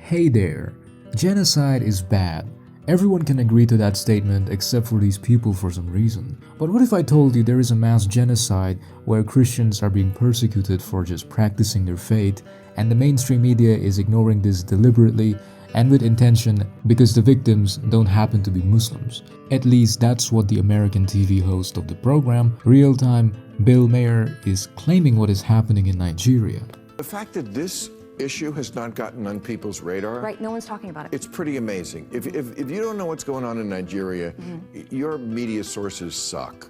Hey there, genocide is bad. Everyone can agree to that statement except for these people for some reason. But what if I told you there is a mass genocide where Christians are being persecuted for just practicing their faith, and the mainstream media is ignoring this deliberately and with intention because the victims don't happen to be Muslims? At least that's what the American TV host of the program, Real Time, Bill Maher, is claiming what is happening in Nigeria. The fact that this issue has not gotten on people's radar. Right, no one's talking about it. It's pretty amazing. If you don't know what's going on in Nigeria, your media sources suck.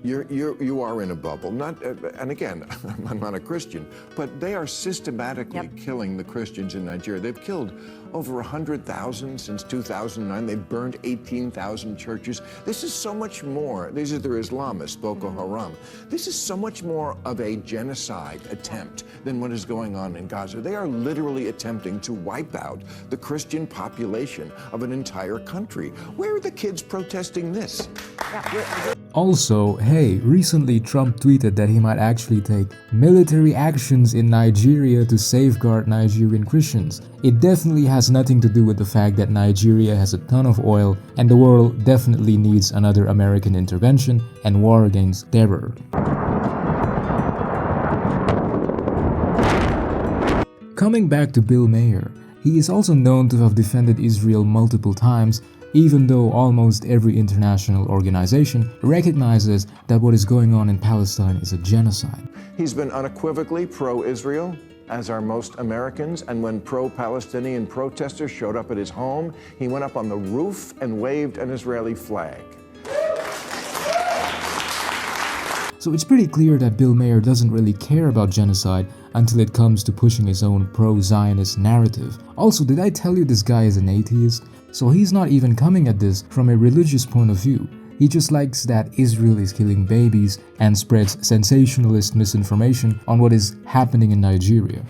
You are in a bubble. And again, I'm not a Christian, but they are systematically killing the Christians in Nigeria. They've killed over 100,000 since 2009. They've burned 18,000 churches. This is so much more. These are their Islamists, Boko Haram. This is so much more of a genocide attempt than what is going on in Gaza. They are literally attempting to wipe out the Christian population of an entire country. Where are the kids protesting this? Also, hey, recently Trump tweeted that he might actually take military actions in Nigeria to safeguard Nigerian Christians. It definitely has nothing to do with the fact that Nigeria has a ton of oil and the world definitely needs another American intervention and war against terror. Coming back to Bill Maher, he is also known to have defended Israel multiple times, even though almost every international organization recognizes that what is going on in Palestine is a genocide. He's been unequivocally pro-Israel, as are most Americans, and when pro-Palestinian protesters showed up at his home, he went up on the roof and waved an Israeli flag. So it's pretty clear that Bill Maher doesn't really care about genocide until it comes to pushing his own pro-Zionist narrative. Also, did I tell you this guy is an atheist? So he's not even coming at this from a religious point of view. He just likes that Israel is killing babies and spreads sensationalist misinformation on what is happening in Nigeria.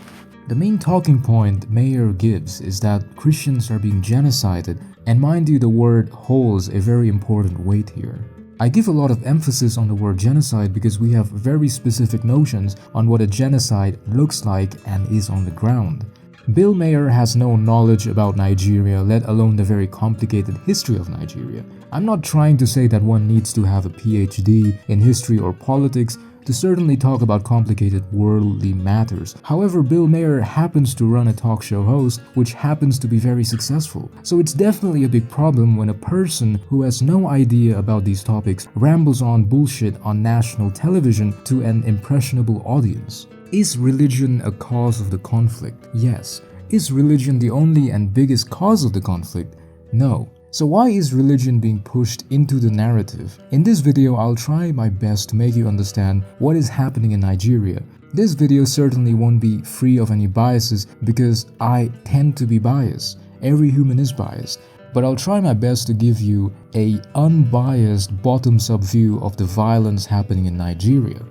The main talking point Maher gives is that Christians are being genocided, and mind you, the word holds a very important weight here. I give a lot of emphasis on the word genocide because we have very specific notions on what a genocide looks like and is on the ground. Bill Maher has no knowledge about Nigeria, let alone the very complicated history of Nigeria. I'm not trying to say that one needs to have a PhD in history or politics to certainly talk about complicated worldly matters. However, Bill Maher happens to run a talk show host which happens to be very successful. So it's definitely a big problem when a person who has no idea about these topics rambles on bullshit on national television to an impressionable audience. Is religion a cause of the conflict? Yes. Is religion the only and biggest cause of the conflict? No. So why is religion being pushed into the narrative? In this video, I'll try my best to make you understand what is happening in Nigeria. This video certainly won't be free of any biases because I tend to be biased. Every human is biased. But I'll try my best to give you an unbiased bottoms-up view of the violence happening in Nigeria.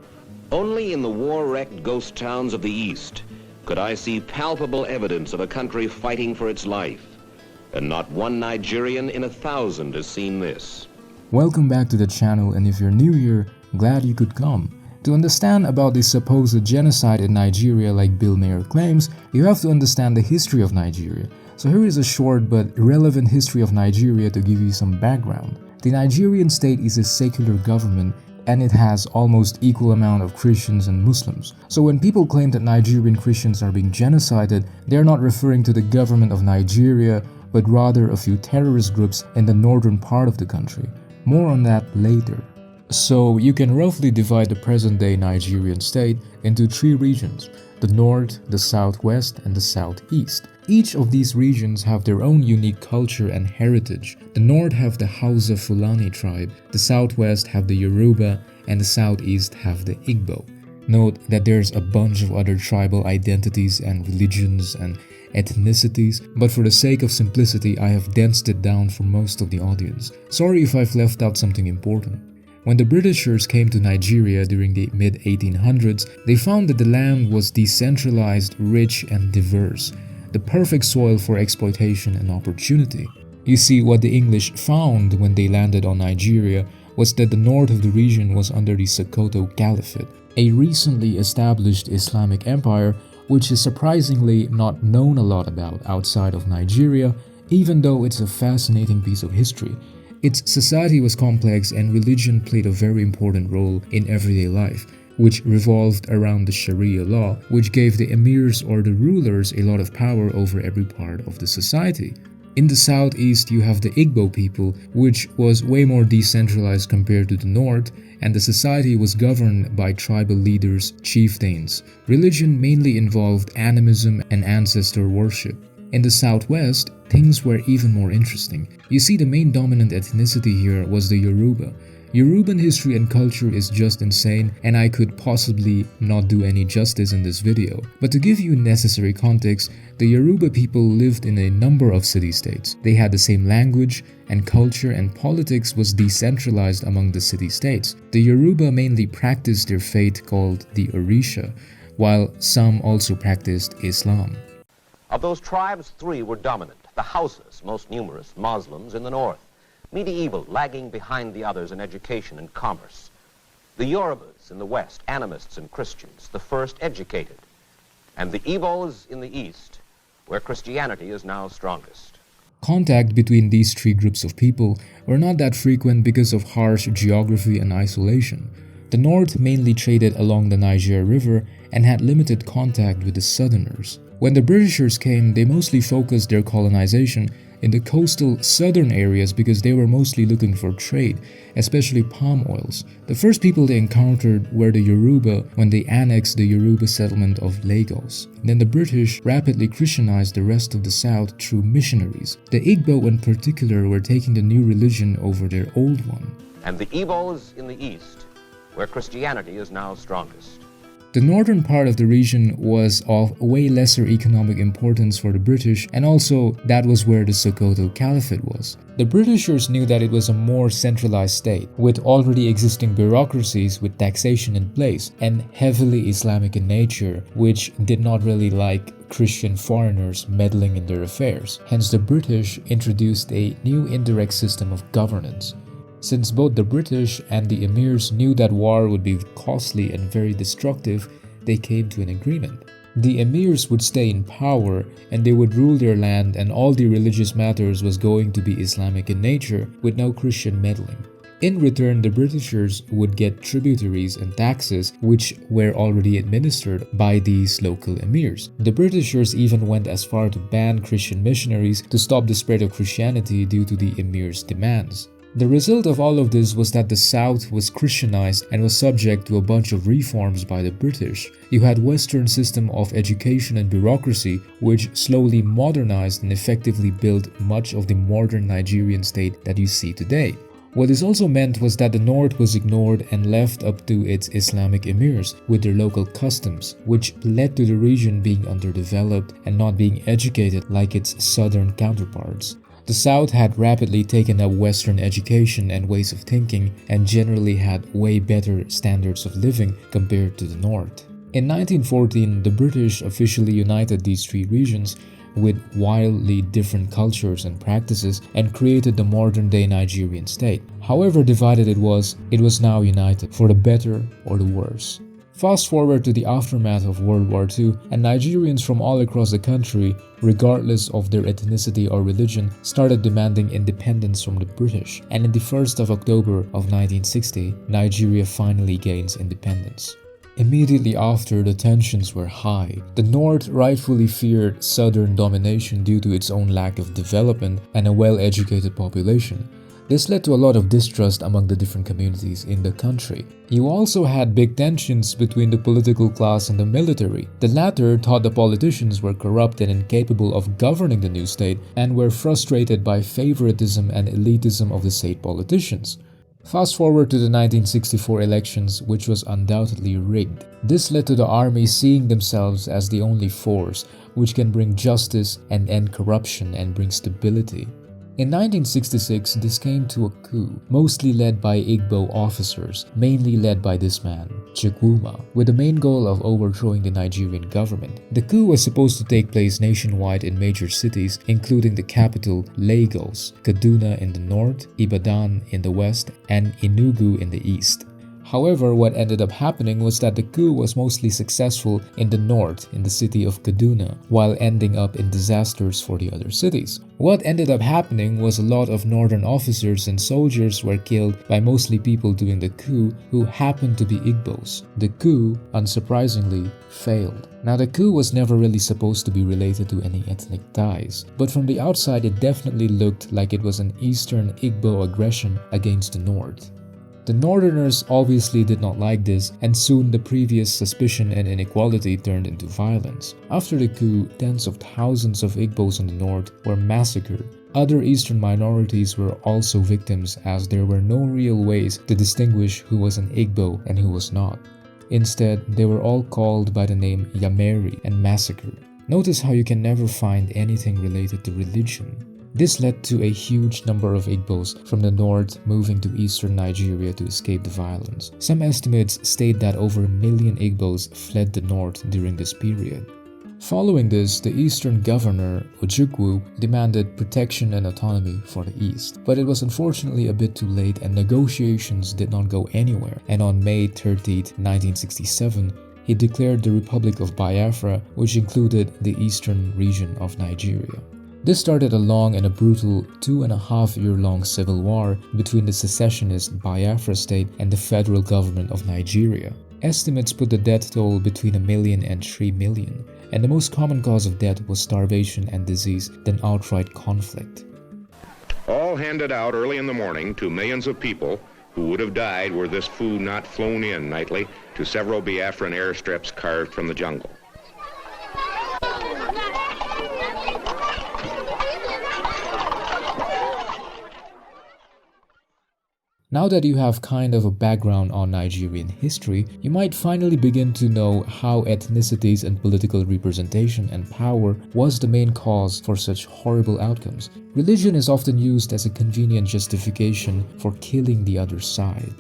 Only in the war-wrecked ghost towns of the East could I see palpable evidence of a country fighting for its life. And not one Nigerian in 1,000 has seen this. Welcome back to the channel, and if you're new here, glad you could come. To understand about the supposed genocide in Nigeria like Bill Maher claims, you have to understand the history of Nigeria. So here is a short but relevant history of Nigeria to give you some background. The Nigerian state is a secular government and it has almost equal amount of Christians and Muslims. So when people claim that Nigerian Christians are being genocided, they're not referring to the government of Nigeria, but rather a few terrorist groups in the northern part of the country. More on that later. So you can roughly divide the present-day Nigerian state into 3 regions: the north, the southwest, and the southeast. Each of these regions have their own unique culture and heritage. The north have the Hausa Fulani tribe, the southwest have the Yoruba, and the southeast have the Igbo. Note that there's a bunch of other tribal identities and religions and ethnicities, but for the sake of simplicity, I have densed it down for most of the audience. Sorry if I've left out something important. When the Britishers came to Nigeria during the mid-1800s, they found that the land was decentralized, rich, and diverse, the perfect soil for exploitation and opportunity. You see, what the English found when they landed on Nigeria was that the north of the region was under the Sokoto Caliphate, a recently established Islamic empire which is surprisingly not known a lot about outside of Nigeria, even though it's a fascinating piece of history. Its society was complex and religion played a very important role in everyday life, which revolved around the Sharia law, which gave the emirs or the rulers a lot of power over every part of the society. In the southeast, you have the Igbo people, which was way more decentralized compared to the north, and the society was governed by tribal leaders, chieftains. Religion mainly involved animism and ancestor worship. In the southwest, things were even more interesting. You see, the main dominant ethnicity here was the Yoruba. Yoruban history and culture is just insane, and I could possibly not do any justice in this video. But to give you necessary context, the Yoruba people lived in a number of city-states. They had the same language, and culture and politics was decentralized among the city-states. The Yoruba mainly practiced their faith called the Orisha, while some also practiced Islam. Of those tribes, 3 were dominant. The Hausas, most numerous, Muslims in the north. Medieval, lagging behind the others in education and commerce. The Yorubas in the west, animists and Christians, the first educated. And the Igbos in the east, where Christianity is now strongest. Contact between these 3 groups of people were not that frequent because of harsh geography and isolation. The north mainly traded along the Niger River and had limited contact with the southerners. When the Britishers came, they mostly focused their colonization in the coastal southern areas because they were mostly looking for trade, especially palm oils. The first people they encountered were the Yoruba when they annexed the Yoruba settlement of Lagos. Then the British rapidly Christianized the rest of the south through missionaries. The Igbo in particular were taking the new religion over their old one. And the Igbos in the east, where Christianity is now strongest. The northern part of the region was of way lesser economic importance for the British, and also that was where the Sokoto Caliphate was. The Britishers knew that it was a more centralized state, with already existing bureaucracies with taxation in place, and heavily Islamic in nature, which did not really like Christian foreigners meddling in their affairs. Hence the British introduced a new indirect system of governance. Since both the British and the emirs knew that war would be costly and very destructive, they came to an agreement. The emirs would stay in power and they would rule their land, and all the religious matters was going to be Islamic in nature with no Christian meddling. In return, the Britishers would get tributaries and taxes which were already administered by these local emirs. The Britishers even went as far to ban Christian missionaries to stop the spread of Christianity due to the emirs' demands. The result of all of this was that the South was Christianized and was subject to a bunch of reforms by the British. You had Western system of education and bureaucracy, which slowly modernized and effectively built much of the modern Nigerian state that you see today. What this also meant was that the North was ignored and left up to its Islamic emirs with their local customs, which led to the region being underdeveloped and not being educated like its southern counterparts. The South had rapidly taken up Western education and ways of thinking and generally had way better standards of living compared to the North. In 1914, the British officially united these 3 regions with wildly different cultures and practices and created the modern-day Nigerian state. However divided it was now united, for the better or the worse. Fast forward to the aftermath of World War II, and Nigerians from all across the country, regardless of their ethnicity or religion, started demanding independence from the British. And in the 1st of October of 1960, Nigeria finally gains independence. Immediately after, the tensions were high. The North rightfully feared Southern domination due to its own lack of development and a well-educated population. This led to a lot of distrust among the different communities in the country. You also had big tensions between the political class and the military. The latter thought the politicians were corrupt and incapable of governing the new state and were frustrated by favoritism and elitism of the state politicians. Fast forward to the 1964 elections, which was undoubtedly rigged. This led to the army seeing themselves as the only force which can bring justice and end corruption and bring stability. In 1966, this came to a coup, mostly led by Igbo officers, mainly led by this man, Chukwuma, with the main goal of overthrowing the Nigerian government. The coup was supposed to take place nationwide in major cities, including the capital, Lagos, Kaduna in the north, Ibadan in the west, and Enugu in the east. However, what ended up happening was that the coup was mostly successful in the north, in the city of Kaduna, while ending up in disasters for the other cities. What ended up happening was a lot of northern officers and soldiers were killed by mostly people doing the coup who happened to be Igbos. The coup, unsurprisingly, failed. Now, the coup was never really supposed to be related to any ethnic ties, but from the outside it definitely looked like it was an Eastern Igbo aggression against the North. The Northerners obviously did not like this, and soon the previous suspicion and inequality turned into violence. After the coup, tens of thousands of Igbos in the north were massacred. Other Eastern minorities were also victims, as there were no real ways to distinguish who was an Igbo and who was not. Instead, they were all called by the name Yameri and massacred. Notice how you can never find anything related to religion. This led to a huge number of Igbos from the north moving to eastern Nigeria to escape the violence. Some estimates state that over 1 million Igbos fled the north during this period. Following this, the eastern governor, Ojukwu, demanded protection and autonomy for the east. But it was unfortunately a bit too late and negotiations did not go anywhere. And on May 30, 1967, he declared the Republic of Biafra, which included the eastern region of Nigeria. This started a long and a brutal 2.5-year-long civil war between the secessionist Biafra state and the federal government of Nigeria. Estimates put the death toll between 1 million and 3 million, and the most common cause of death was starvation and disease than outright conflict. All handed out early in the morning to millions of people who would have died were this food not flown in nightly to several Biafran airstrips carved from the jungle. Now that you have kind of a background on Nigerian history, you might finally begin to know how ethnicities and political representation and power was the main cause for such horrible outcomes. Religion is often used as a convenient justification for killing the other side.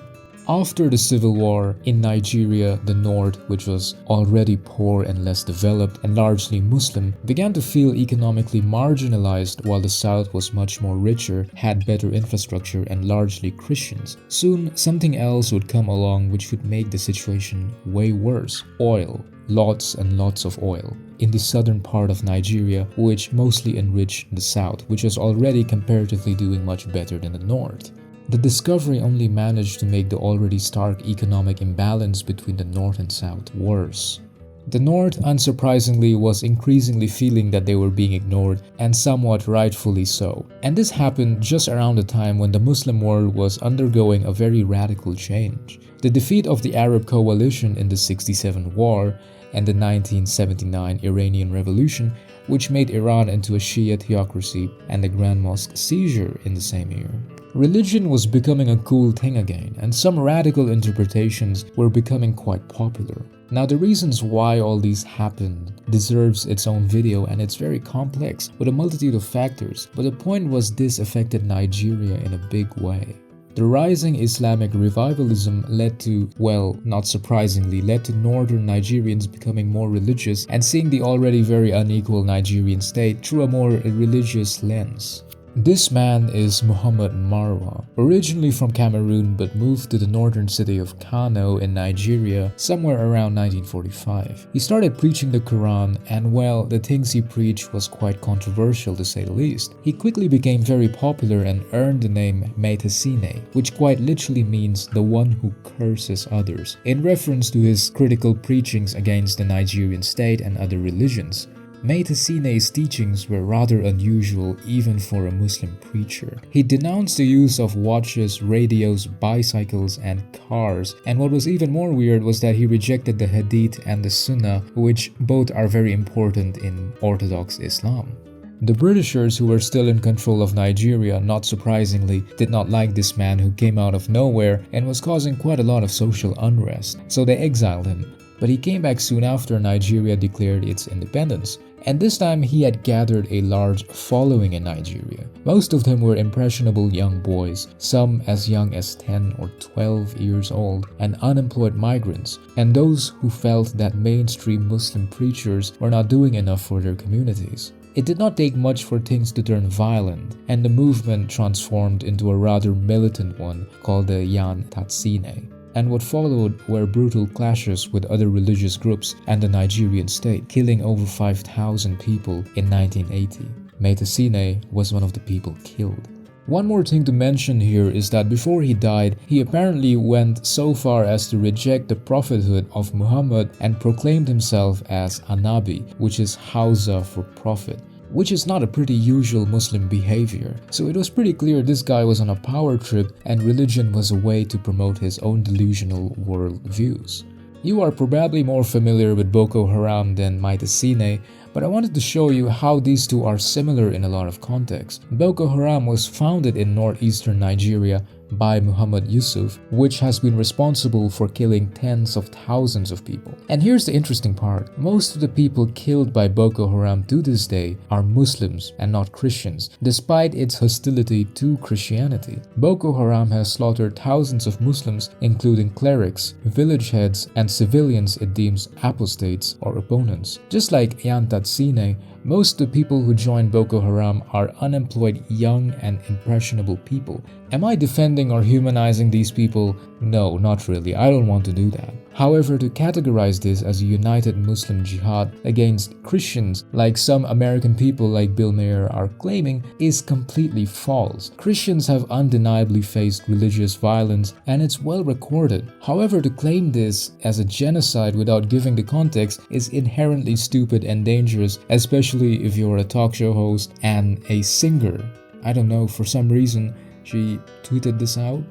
After the civil war in Nigeria, the north, which was already poor and less developed and largely Muslim, began to feel economically marginalized, while the south was much more richer, had better infrastructure and largely Christians. Soon, something else would come along which would make the situation way worse: oil. Lots and lots of oil in the southern part of Nigeria, which mostly enriched the south, which was already comparatively doing much better than the north. The discovery only managed to make the already stark economic imbalance between the north and south worse. The north, unsurprisingly, was increasingly feeling that they were being ignored, and somewhat rightfully so. And this happened just around the time when the Muslim world was undergoing a very radical change. The defeat of the Arab coalition in the '67 war and the 1979 Iranian Revolution, which made Iran into a Shia theocracy, and the Grand Mosque seizure in the same year. Religion was becoming a cool thing again, and some radical interpretations were becoming quite popular. Now, the reasons why all these happened deserves its own video, and it's very complex with a multitude of factors, but the point was this affected Nigeria in a big way. The rising Islamic revivalism led to, well, not surprisingly, led to northern Nigerians becoming more religious and seeing the already very unequal Nigerian state through a more religious lens. This man is Muhammad Marwa, originally from Cameroon but moved to the northern city of Kano in Nigeria somewhere around 1945. He started preaching the Quran, and well, the things he preached was quite controversial to say the least. He quickly became very popular and earned the name Metasine, which quite literally means the one who curses others, in reference to his critical preachings against the Nigerian state and other religions. Metasine's teachings were rather unusual even for a Muslim preacher. He denounced the use of watches, radios, bicycles, and cars, and what was even more weird was that he rejected the Hadith and the Sunnah, which both are very important in Orthodox Islam. The Britishers, who were still in control of Nigeria, not surprisingly, did not like this man who came out of nowhere and was causing quite a lot of social unrest, so they exiled him. But he came back soon after Nigeria declared its independence, and this time he had gathered a large following in Nigeria. Most of them were impressionable young boys, some as young as 10 or 12 years old, and unemployed migrants, and those who felt that mainstream Muslim preachers were not doing enough for their communities. It did not take much for things to turn violent, and the movement transformed into a rather militant one called the Yan Tatsine. and what followed were brutal clashes with other religious groups and the Nigerian state, killing over 5,000 people in 1980. Metasine was one of the people killed. One more thing to mention here is that before he died, he apparently went so far as to reject the prophethood of Muhammad and proclaimed himself as Anabi, which is Hausa for prophet, which is not a pretty usual Muslim behavior. So it was pretty clear this guy was on a power trip and religion was a way to promote his own delusional world views. You are probably more familiar with Boko Haram than Metasine, but I wanted to show you how these two are similar in a lot of contexts. Boko Haram was founded in northeastern Nigeria by Muhammad Yusuf, which has been responsible for killing tens of thousands of people. And here's the interesting part. Most of the people killed by Boko Haram to this day are Muslims and not Christians, despite its hostility to Christianity. Boko Haram has slaughtered thousands of Muslims, including clerics, village heads, and civilians it deems apostates or opponents. Just like Yantatsine, most of the people who joined Boko Haram are unemployed young and impressionable people. Am I defending or humanizing these people? No, not really. I don't want to do that. However, to categorize this as a united Muslim jihad against Christians, like some American people like Bill Maher are claiming, is completely false. Christians have undeniably faced religious violence and it's well recorded. However, to claim this as a genocide without giving the context is inherently stupid and dangerous, especially if you're a talk show host and a singer. I don't know, for some reason, she tweeted this out.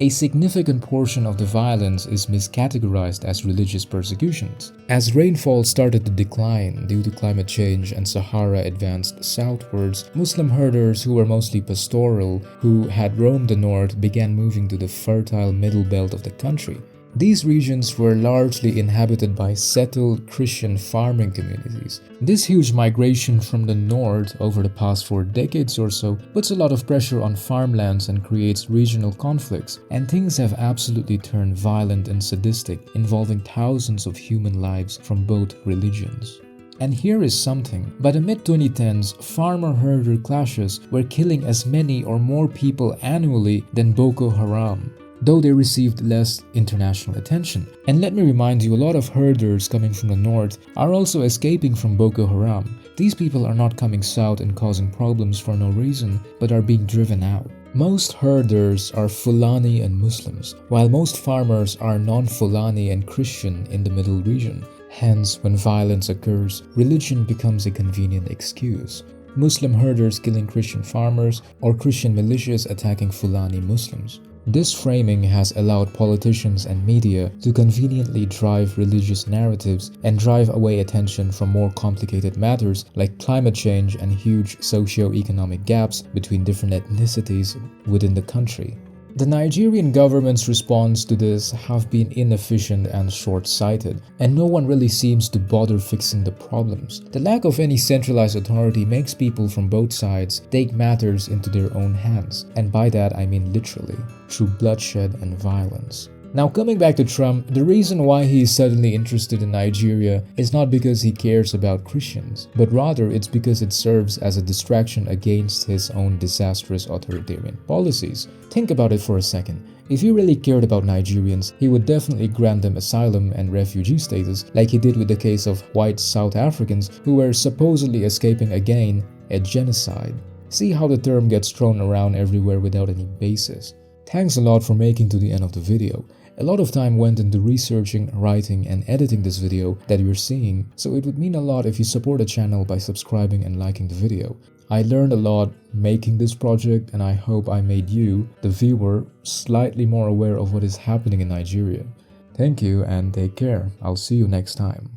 A significant portion of the violence is miscategorized as religious persecutions. As rainfall started to decline due to climate change and Sahara advanced southwards, Muslim herders who were mostly pastoral, who had roamed the north, began moving to the fertile middle belt of the country. These regions were largely inhabited by settled Christian farming communities. This huge migration from the north over the past 4 decades or so puts a lot of pressure on farmlands and creates regional conflicts, and things have absolutely turned violent and sadistic, involving thousands of human lives from both religions. And here is something. By the mid-2010s, farmer-herder clashes were killing as many or more people annually than Boko Haram, though they received less international attention. And let me remind you, a lot of herders coming from the north are also escaping from Boko Haram. These people are not coming south and causing problems for no reason, but are being driven out. Most herders are Fulani and Muslims, while most farmers are non-Fulani and Christian in the middle region. Hence, when violence occurs, religion becomes a convenient excuse. Muslim herders killing Christian farmers or Christian militias attacking Fulani Muslims. This framing has allowed politicians and media to conveniently drive religious narratives and drive away attention from more complicated matters like climate change and huge socio-economic gaps between different ethnicities within the country. The Nigerian government's response to this have been inefficient and short-sighted, and no one really seems to bother fixing the problems. The lack of any centralized authority makes people from both sides take matters into their own hands, and by that I mean literally, through bloodshed and violence. Now, coming back to Trump, the reason why he is suddenly interested in Nigeria is not because he cares about Christians, but rather it's because it serves as a distraction against his own disastrous authoritarian policies. Think about it for a second. If he really cared about Nigerians, he would definitely grant them asylum and refugee status like he did with the case of white South Africans who were supposedly escaping again a genocide. See how the term gets thrown around everywhere without any basis. Thanks a lot for making to the end of the video. A lot of time went into researching, writing, and editing this video that you're seeing, so it would mean a lot if you support the channel by subscribing and liking the video. I learned a lot making this project, and I hope I made you, the viewer, slightly more aware of what is happening in Nigeria. Thank you and take care. I'll see you next time.